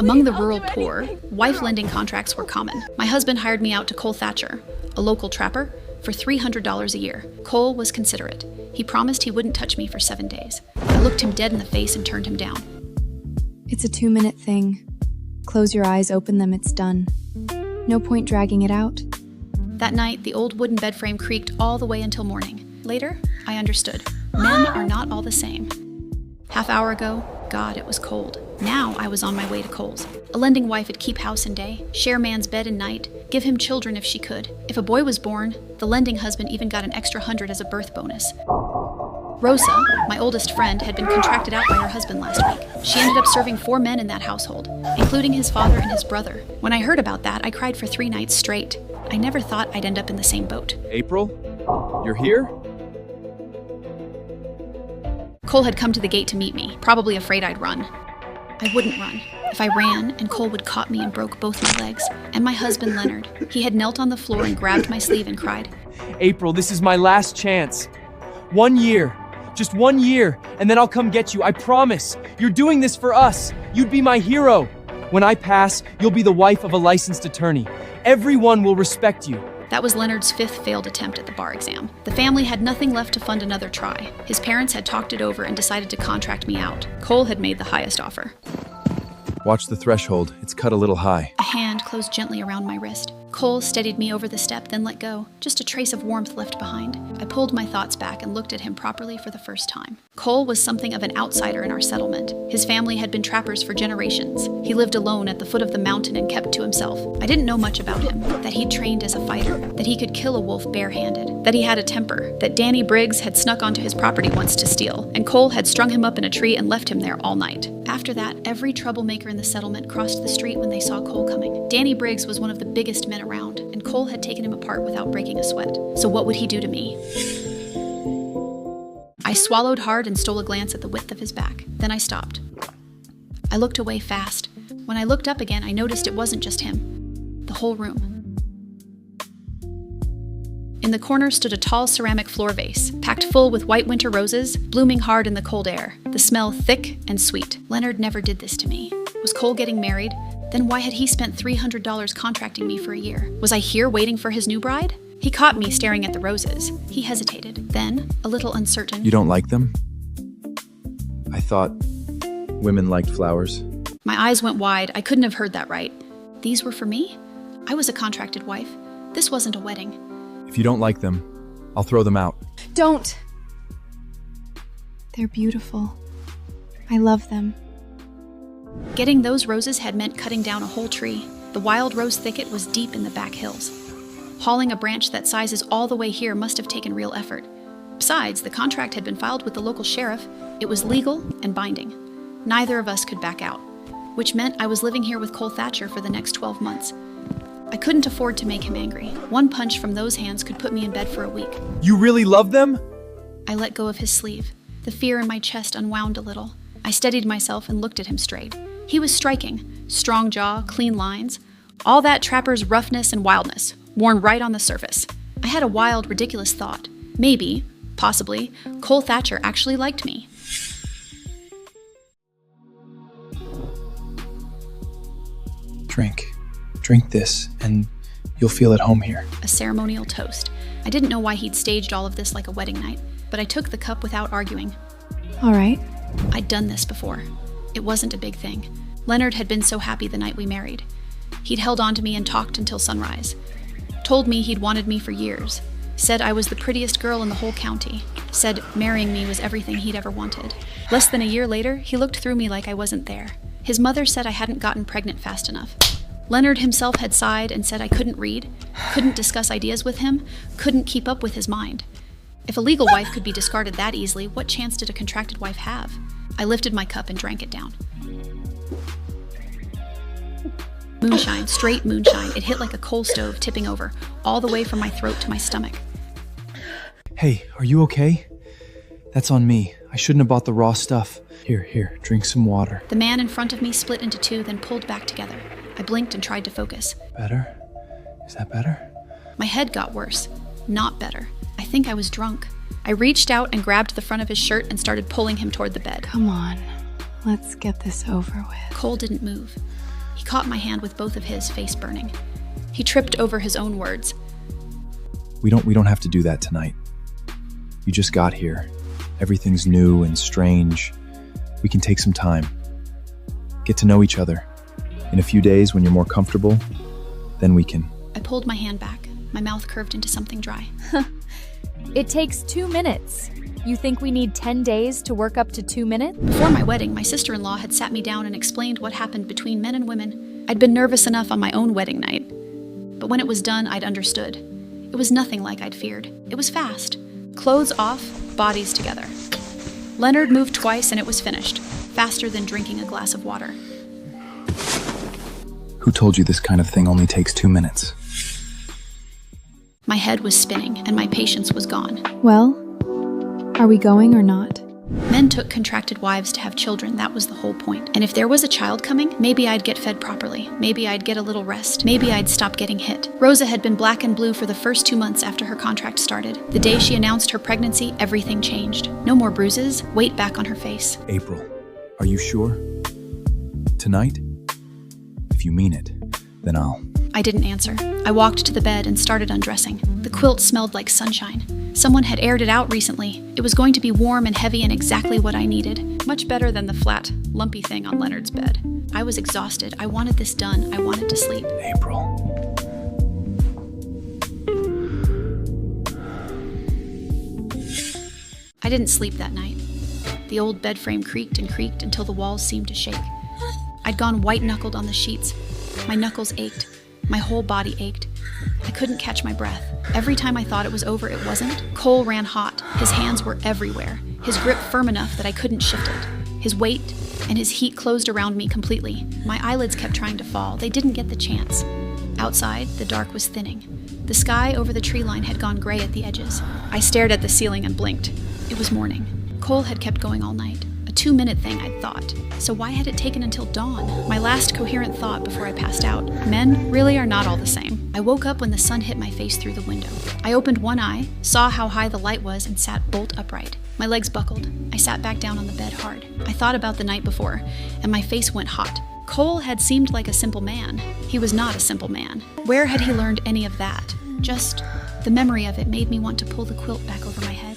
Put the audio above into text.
Among the rural poor, wife lending contracts were common. My husband hired me out to Cole Thatcher, a local trapper, for $300 a year. Cole was considerate. He promised he wouldn't touch me for 7 days. I looked him dead in the face and turned him down. It's a 2-minute thing. Close your eyes, open them, it's done. No point dragging it out. That night, the old wooden bed frame creaked all the way until morning. Later, I understood. Men are not all the same. Half hour ago, God, it was cold. Now I was on my way to Cole's. A lending wife would keep house in day, share man's bed in night, give him children if she could. If a boy was born, the lending husband even got an extra 100 as a birth bonus. Rosa, my oldest friend, had been contracted out by her husband last week. She ended up serving 4 men in that household, including his father and his brother. When I heard about that, I cried for 3 nights straight. I never thought I'd end up in the same boat. April, you're here? Cole had come to the gate to meet me, probably afraid I'd run. I wouldn't run. If I ran, and Cole would caught me and broke both my legs. And my husband, Leonard. He had knelt on the floor and grabbed my sleeve and cried. April, this is my last chance. 1 year. Just 1 year, and then I'll come get you, I promise. You're doing this for us. You'd be my hero. When I pass, you'll be the wife of a licensed attorney. Everyone will respect you. That was Leonard's 5th failed attempt at the bar exam. The family had nothing left to fund another try. His parents had talked it over and decided to contract me out. Cole had made the highest offer. Watch the threshold. It's cut a little high. A hand closed gently around my wrist. Cole steadied me over the step, then let go. Just a trace of warmth left behind. I pulled my thoughts back and looked at him properly for the first time. Cole was something of an outsider in our settlement. His family had been trappers for generations. He lived alone at the foot of the mountain and kept to himself. I didn't know much about him. That he'd trained as a fighter. That he could kill a wolf barehanded. That he had a temper. That Danny Briggs had snuck onto his property once to steal. And Cole had strung him up in a tree and left him there all night. After that, every troublemaker in the settlement crossed the street when they saw Cole coming. Danny Briggs was one of the biggest men around, and Cole had taken him apart without breaking a sweat. So what would he do to me? I swallowed hard and stole a glance at the width of his back. Then I stopped. I looked away fast. When I looked up again, I noticed it wasn't just him. The whole room. In the corner stood a tall ceramic floor vase, packed full with white winter roses, blooming hard in the cold air, the smell thick and sweet. Leonard never did this to me. Was Cole getting married? Then why had he spent $300 contracting me for a year? Was I here waiting for his new bride? He caught me staring at the roses. He hesitated. Then, a little uncertain. You don't like them? I thought women liked flowers. My eyes went wide. I couldn't have heard that right. These were for me? I was a contracted wife. This wasn't a wedding. If you don't like them, I'll throw them out. Don't! They're beautiful. I love them. Getting those roses had meant cutting down a whole tree. The wild rose thicket was deep in the back hills. Hauling a branch that sizes all the way here must have taken real effort. Besides, the contract had been filed with the local sheriff. It was legal and binding. Neither of us could back out, which meant I was living here with Cole Thatcher for the next 12 months. I couldn't afford to make him angry. One punch from those hands could put me in bed for a week. You really love them? I let go of his sleeve. The fear in my chest unwound a little. I steadied myself and looked at him straight. He was striking. Strong jaw, clean lines. All that trapper's roughness and wildness, worn right on the surface. I had a wild, ridiculous thought. Maybe, possibly, Cole Thatcher actually liked me. Drink this, and you'll feel at home here. A ceremonial toast. I didn't know why he'd staged all of this like a wedding night, but I took the cup without arguing. All right. I'd done this before. It wasn't a big thing. Leonard had been so happy the night we married. He'd held on to me and talked until sunrise. Told me he'd wanted me for years. Said I was the prettiest girl in the whole county. Said marrying me was everything he'd ever wanted. Less than a year later, he looked through me like I wasn't there. His mother said I hadn't gotten pregnant fast enough. Leonard himself had sighed and said I couldn't read, couldn't discuss ideas with him, couldn't keep up with his mind. If a legal wife could be discarded that easily, what chance did a contracted wife have? I lifted my cup and drank it down. Moonshine, straight moonshine. It hit like a coal stove, tipping over, all the way from my throat to my stomach. Hey, are you okay? That's on me. I shouldn't have bought the raw stuff. Here, drink some water. The man in front of me split into two, then pulled back together. I blinked and tried to focus. Better? Is that better? My head got worse. Not better. I think I was drunk. I reached out and grabbed the front of his shirt and started pulling him toward the bed. Come on. Let's get this over with. Cole didn't move. He caught my hand with both of his, face burning. He tripped over his own words. We don't have to do that tonight. You just got here. Everything's new and strange. We can take some time. Get to know each other. In a few days, when you're more comfortable, then we can. I pulled my hand back. My mouth curved into something dry. It takes 2 minutes. You think we need 10 days to work up to 2 minutes? Before my wedding, my sister-in-law had sat me down and explained what happened between men and women. I'd been nervous enough on my own wedding night. But when it was done, I'd understood. It was nothing like I'd feared. It was fast. Clothes off, bodies together. Leonard moved twice and it was finished, faster than drinking a glass of water. Who told you this kind of thing only takes 2 minutes? My head was spinning and my patience was gone. Well, are we going or not? Men took contracted wives to have children, that was the whole point. And if there was a child coming, maybe I'd get fed properly. Maybe I'd get a little rest. Maybe I'd stop getting hit. Rosa had been black and blue for the first 2 months after her contract started. The day she announced her pregnancy, everything changed. No more bruises, weight back on her face. April, are you sure? Tonight? If you mean it, then I'll... I didn't answer. I walked to the bed and started undressing. The quilt smelled like sunshine. Someone had aired it out recently. It was going to be warm and heavy and exactly what I needed. Much better than the flat, lumpy thing on Leonard's bed. I was exhausted. I wanted this done. I wanted to sleep. April. I didn't sleep that night. The old bed frame creaked and creaked until the walls seemed to shake. I'd gone white-knuckled on the sheets. My knuckles ached. My whole body ached. I couldn't catch my breath. Every time I thought it was over, it wasn't. Cole ran hot. His hands were everywhere. His grip firm enough that I couldn't shift it. His weight and his heat closed around me completely. My eyelids kept trying to fall. They didn't get the chance. Outside, the dark was thinning. The sky over the tree line had gone gray at the edges. I stared at the ceiling and blinked. It was morning. Cole had kept going all night. A 2-minute thing, I'd thought. So why had it taken until dawn? My last coherent thought before I passed out. Men really are not all the same. I woke up when the sun hit my face through the window. I opened one eye, saw how high the light was, and sat bolt upright. My legs buckled. I sat back down on the bed hard. I thought about the night before, and my face went hot. Cole had seemed like a simple man. He was not a simple man. Where had he learned any of that? Just the memory of it made me want to pull the quilt back over my head.